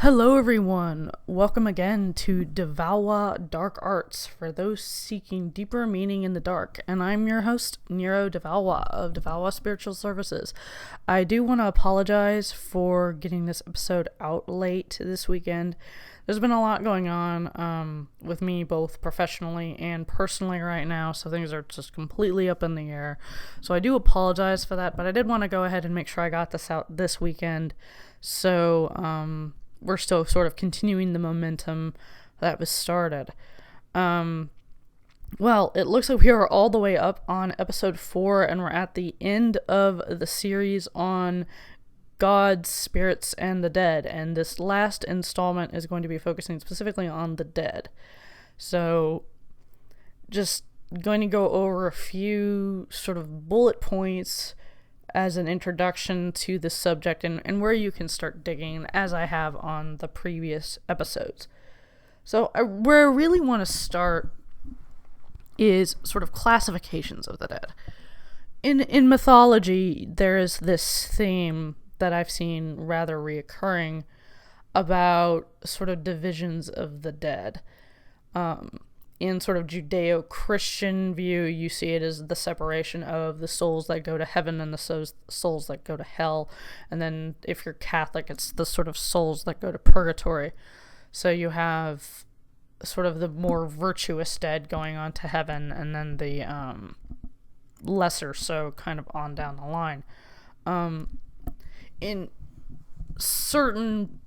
Hello everyone, welcome again to Valois Dark Arts for those seeking deeper meaning in the dark, and I'm your host, Nero de Valois of Valois Spiritual Services. I do want to apologize for getting this episode out late this weekend. There's been a lot going on with me both professionally and personally right now, so things are just completely up in the air. So I do apologize for that, but I did want to go ahead and make sure I got this out this weekend. So, we're still sort of continuing the momentum that was started. Well, it looks like we are all the way up on episode 4, and we're at the end of the series on gods, spirits, and the dead. And this last installment is going to be focusing specifically on the dead. So, just going to go over a few sort of bullet points as an introduction to the subject and where you can start digging, as I have on the previous episodes. So where I really want to start is sort of classifications of the dead. In mythology, there is this theme that I've seen rather reoccurring about sort of divisions of the dead. In sort of Judeo-Christian view, you see it as the separation of the souls that go to heaven and the souls that go to hell. And then if you're Catholic, it's the sort of souls that go to purgatory. So you have sort of the more virtuous dead going on to heaven, and then the lesser so kind of on down the line. In certain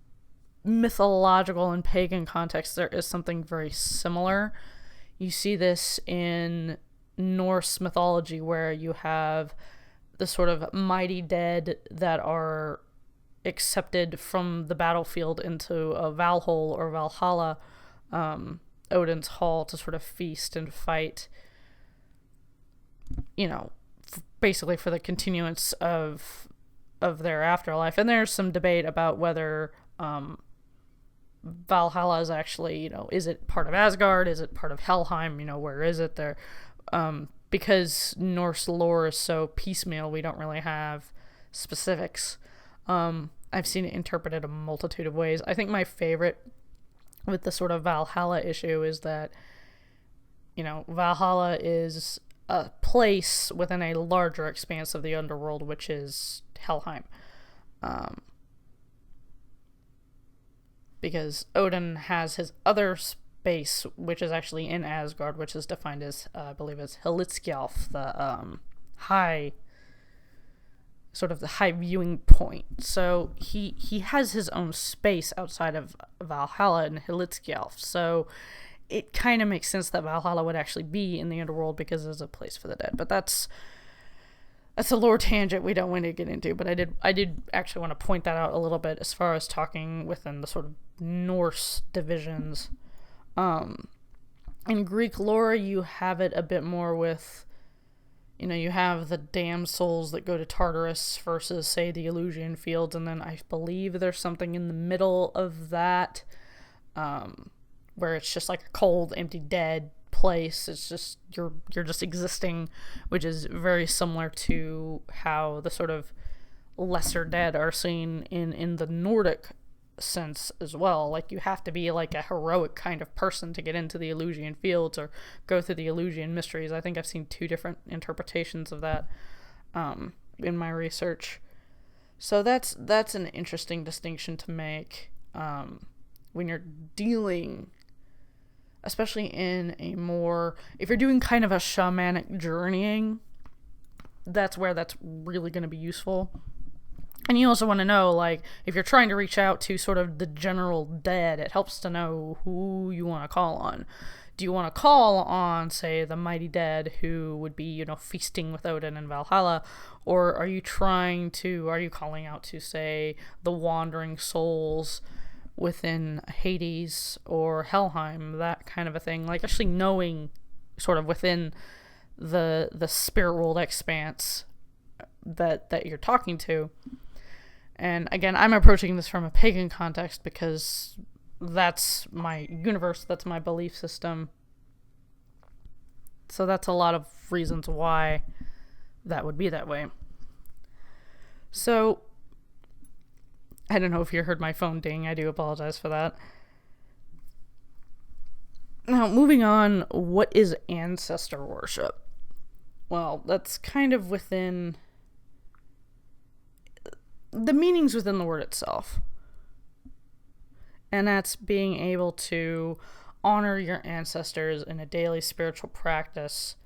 mythological and pagan contexts, there is something very similar. You see this in Norse mythology, where you have the sort of mighty dead that are accepted from the battlefield into a Valhalla or Valhalla, Odin's hall, to sort of feast and fight, basically for the continuance of their afterlife. And there's some debate about whether Valhalla is actually, is it part of Asgard? Is it part of Helheim? Where is it there? Because Norse lore is so piecemeal, we don't really have specifics. I've seen it interpreted a multitude of ways. I think my favorite with the sort of Valhalla issue is that, Valhalla is a place within a larger expanse of the underworld, which is Helheim. Because Odin has his other space, which is actually in Asgard, which is defined as, I believe it's Hlidskjalf, the high viewing point. So he has his own space outside of Valhalla and Hlidskjalf. So it kind of makes sense that Valhalla would actually be in the underworld, because there's a place for the dead. But that's a lore tangent we don't want to get into, but I did actually want to point that out a little bit as far as talking within the sort of Norse divisions. In Greek lore, you have it a bit more with, you have the damned souls that go to Tartarus versus, say, the Elysian Fields, and then I believe there's something in the middle of that, where it's just like a cold, empty, dead place. It's just you're just existing, which is very similar to how the sort of lesser dead are seen in the Nordic sense as well. Like, you have to be like a heroic kind of person to get into the Elysian Fields or go through the Elysian Mysteries. I think I've seen 2 different interpretations of that in my research. So that's an interesting distinction to make when you're dealing, especially in a more, if you're doing kind of a shamanic journeying, that's where that's really going to be useful. And you also want to know, like, if you're trying to reach out to sort of the general dead, it helps to know who you want to call on. Do you want to call on, say, the mighty dead who would be, feasting with Odin in Valhalla? Or are you calling out to, say, the wandering souls within Hades or Helheim, that kind of a thing? Like, actually knowing sort of within the spirit world expanse that you're talking to. And again, I'm approaching this from a pagan context because that's my universe, that's my belief system. So that's a lot of reasons why that would be that way. So I don't know if you heard my phone ding. I do apologize for that. Now, moving on, what is ancestor worship? Well, that's kind of within the meanings within the word itself. And that's being able to honor your ancestors in a daily spiritual practice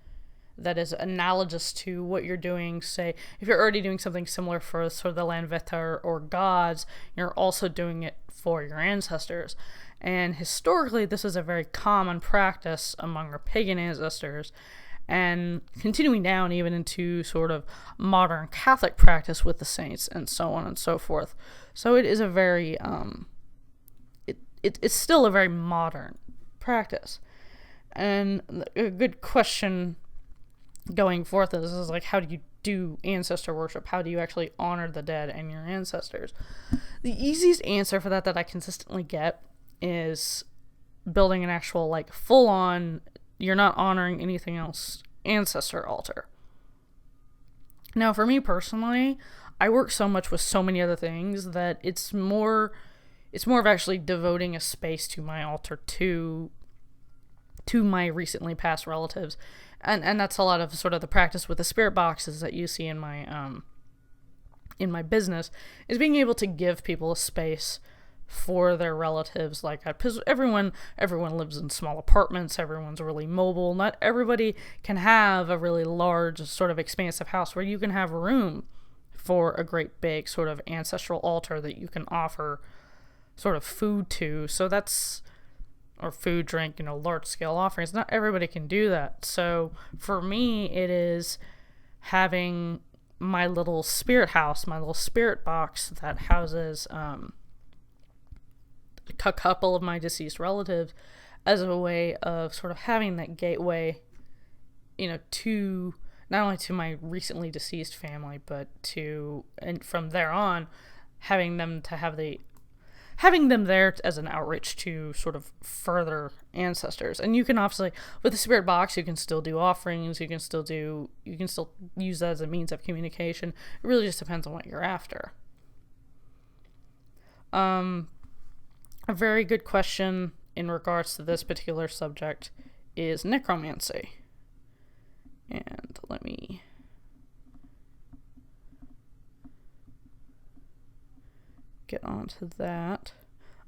that is analogous to what you're doing. Say, if you're already doing something similar for sort of the Landvetter or gods, you're also doing it for your ancestors. And historically, this is a very common practice among our pagan ancestors, and continuing down even into sort of modern Catholic practice with the saints and so on and so forth. So it is a very, it's still a very modern practice. And a good question going forth is like, how do you do ancestor worship? How do you actually honor the dead and your ancestors? The easiest answer for that I consistently get is building an actual, like, full-on, you're not honoring anything else, ancestor altar. Now, for me personally, I work so much with so many other things that it's more of actually devoting a space to my altar to my recently passed relatives. And that's a lot of sort of the practice with the spirit boxes that you see in my business, is being able to give people a space for their relatives like that. Because everyone lives in small apartments, everyone's really mobile. Not everybody can have a really large, sort of expansive house where you can have room for a great big sort of ancestral altar that you can offer sort of food to. So that's, or food, drink, large scale offerings. Not everybody can do that. So for me, it is having my little spirit house, my little spirit box that houses a couple of my deceased relatives, as a way of sort of having that gateway, to not only to my recently deceased family, but and from there on, having them there as an outreach to sort of further ancestors. And you can obviously, with the spirit box, you can still do offerings, you can still use that as a means of communication. It really just depends on what you're after. A very good question in regards to this particular subject is necromancy. And let me get onto that.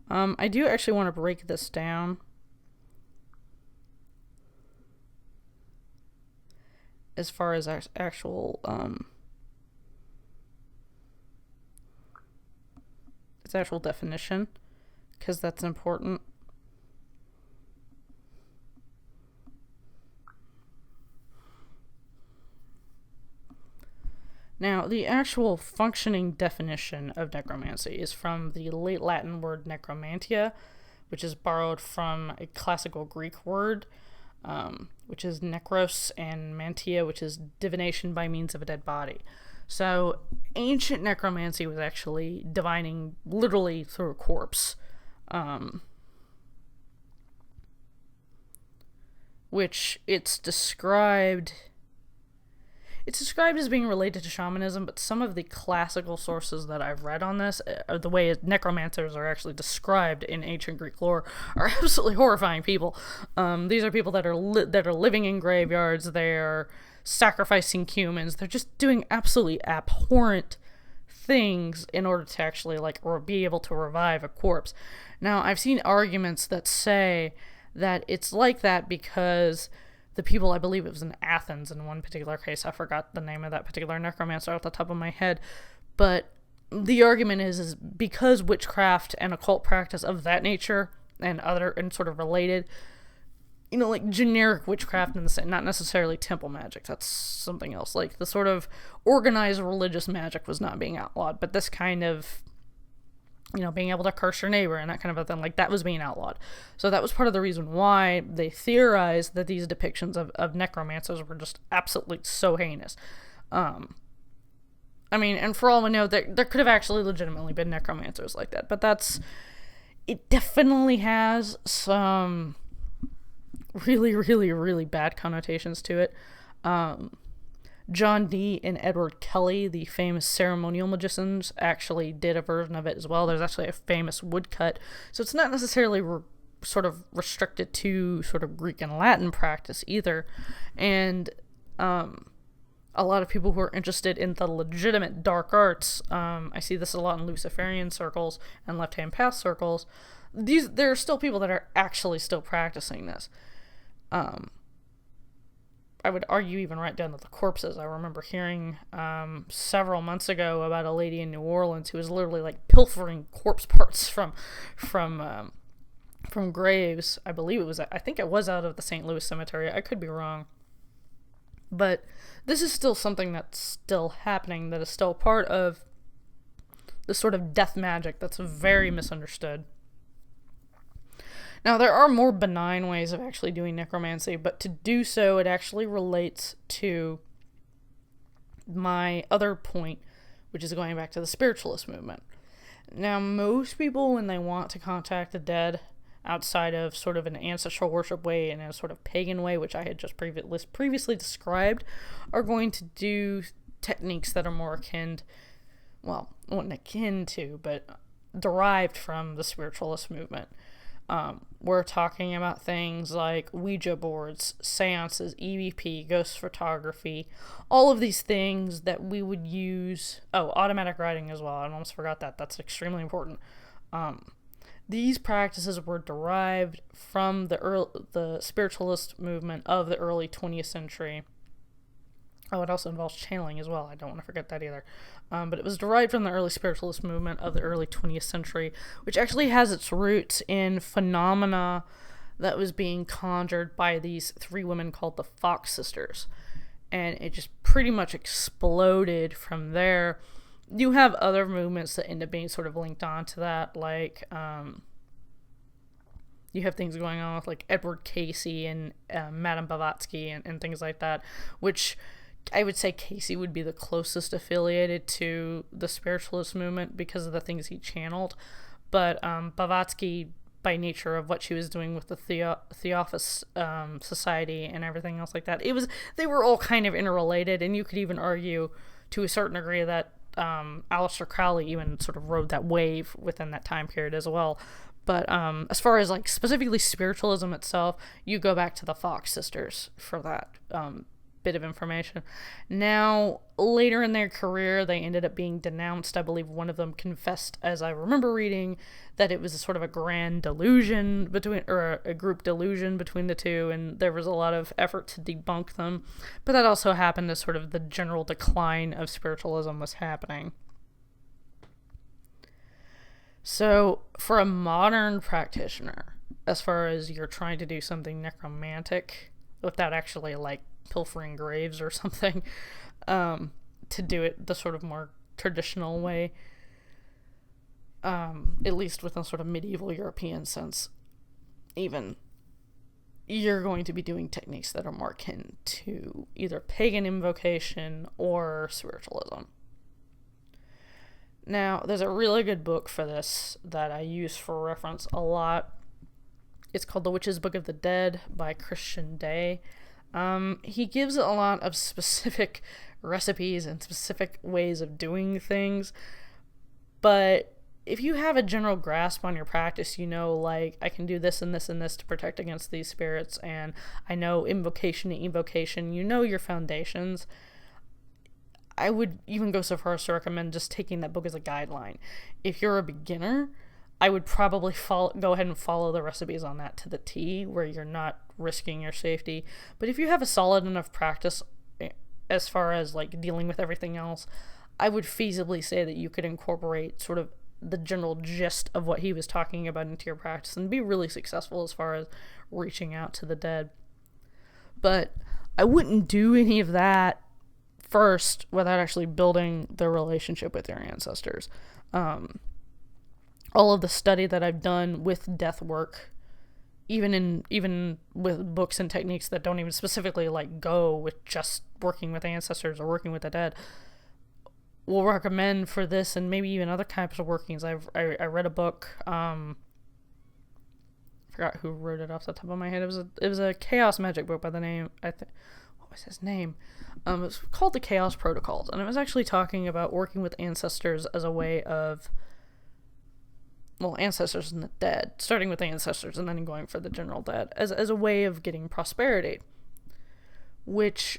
I do actually want to break this down as far as actual its actual definition, because that's important. Now, the actual functioning definition of necromancy is from the late Latin word necromantia, which is borrowed from a classical Greek word, which is necros, and mantia, which is divination by means of a dead body. So, ancient necromancy was actually divining literally through a corpse, which it's described as being related to shamanism, but some of the classical sources that I've read on this, the way necromancers are actually described in ancient Greek lore, are absolutely horrifying people. These are people that are living in graveyards. They're sacrificing humans. They're just doing absolutely abhorrent things in order to actually be able to revive a corpse. Now, I've seen arguments that say that it's like that because the people, I believe it was in Athens in one particular case, I forgot the name of that particular necromancer off the top of my head, but the argument is because witchcraft and occult practice of that nature and sort of related, like generic witchcraft in the same, not necessarily temple magic, that's something else, like the sort of organized religious magic was not being outlawed, but this kind of, being able to curse your neighbor and that kind of a thing, that was being outlawed. So that was part of the reason why they theorized that these depictions of necromancers were just absolutely so heinous. And for all we know, there could have actually legitimately been necromancers like that, but it definitely has some really, really, really bad connotations to it. John Dee and Edward Kelly, the famous ceremonial magicians, actually did a version of it as well. There's actually a famous woodcut. So it's not necessarily sort of restricted to sort of Greek and Latin practice either. And a lot of people who are interested in the legitimate dark arts, I see this a lot in Luciferian circles and left-hand path circles. There are still people that are actually still practicing this. I would argue even right down to the corpses. I remember hearing several months ago about a lady in New Orleans who was literally like pilfering corpse parts from graves. I think it was out of the St. Louis cemetery. I could be wrong. But this is still something that's still happening, that is still part of the sort of death magic that's very misunderstood. Now, there are more benign ways of actually doing necromancy, but to do so, it actually relates to my other point, which is going back to the spiritualist movement. Now, most people, when they want to contact the dead outside of sort of an ancestral worship way and a sort of pagan way, which I had just previously described, are going to do techniques that are more akin, well, not akin to, but derived from the spiritualist movement. We're talking about things like Ouija boards, seances, EVP, ghost photography, all of these things that we would use. Oh, automatic writing as well. I almost forgot that. That's extremely important. These practices were derived from the spiritualist movement of the early 20th century. Oh, it also involves channeling as well. I don't want to forget that either. But it was derived from the early spiritualist movement of the early 20th century, which actually has its roots in phenomena that was being conjured by these three women called the Fox Sisters. And it just pretty much exploded from there. You have other movements that end up being sort of linked on to that, like you have things going on with like Edward Casey and Madame Blavatsky and things like that, which I would say Casey would be the closest affiliated to the spiritualist movement because of the things he channeled. But Blavatsky, by nature of what she was doing with the Theophos Society and everything else like that, they were all kind of interrelated, and you could even argue to a certain degree that Aleister Crowley even sort of rode that wave within that time period as well. But as far as like specifically spiritualism itself, you go back to the Fox Sisters for that bit of information. Now, later in their career, they ended up being denounced. I believe one of them confessed, as I remember reading, that it was a sort of a grand delusion or a group delusion between the two, and there was a lot of effort to debunk them. But that also happened as sort of the general decline of spiritualism was happening. So, for a modern practitioner, as far as you're trying to do something necromantic, without actually, like, pilfering graves or something, to do it the sort of more traditional way, at least within sort of medieval European sense, even, you're going to be doing techniques that are more akin to either pagan invocation or spiritualism. Now, there's a really good book for this that I use for reference a lot. It's called The Witch's Book of the Dead by Christian Day. He gives a lot of specific recipes and specific ways of doing things, but if you have a general grasp on your practice, you know, like, I can do this and this and this to protect against these spirits, and I know invocation to evocation, you know your foundations, I would even go so far as to recommend just taking that book as a guideline. If you're a beginner, I would probably go ahead and follow the recipes on that to the T, where you're not risking your safety. But if you have a solid enough practice as far as like dealing with everything else, I would feasibly say that you could incorporate sort of the general gist of what he was talking about into your practice and be really successful as far as reaching out to the dead. But I wouldn't do any of that first without actually building the relationship with your ancestors. All of the study that I've done with death work, even with books and techniques that don't even specifically like go with just working with ancestors or working with the dead, will recommend for this and maybe even other types of workings. I read a book. I forgot who wrote it off the top of my head. It was a chaos magic book by the name. What was his name? It was called the Chaos Protocols, and it was actually talking about working with ancestors as a way of, well, ancestors and the dead, starting with the ancestors and then going for the general dead, as a way of getting prosperity, which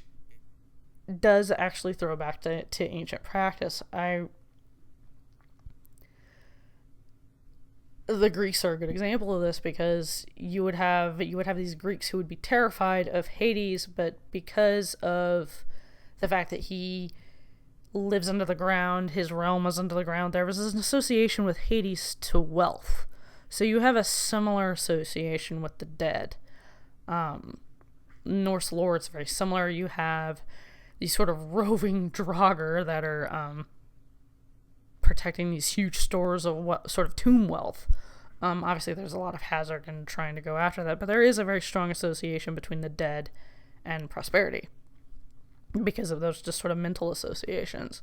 does actually throw back to ancient practice. The Greeks are a good example of this, because you would have these Greeks who would be terrified of Hades, but because of the fact that he lives under the ground, his realm was under the ground, there was an association with Hades to wealth. So you have a similar association with the dead. Norse lore, it's very similar. You have these sort of roving Draugr that are protecting these huge stores of what sort of tomb wealth. Obviously there's a lot of hazard in trying to go after that, but there is a very strong association between the dead and prosperity because of those just sort of mental associations.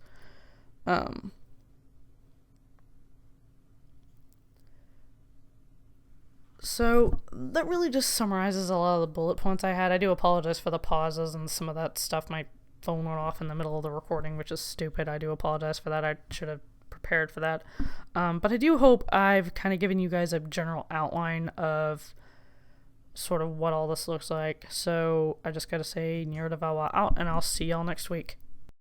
So that really just summarizes a lot of the bullet points I had. I do apologize for the pauses and some of that stuff. My phone went off in the middle of the recording, which is stupid. I do apologize for that. I should have prepared for that. But I do hope I've kind of given you guys a general outline of sort of what all this looks like. So I just gotta say, Nero de Valois out, and I'll see y'all next week.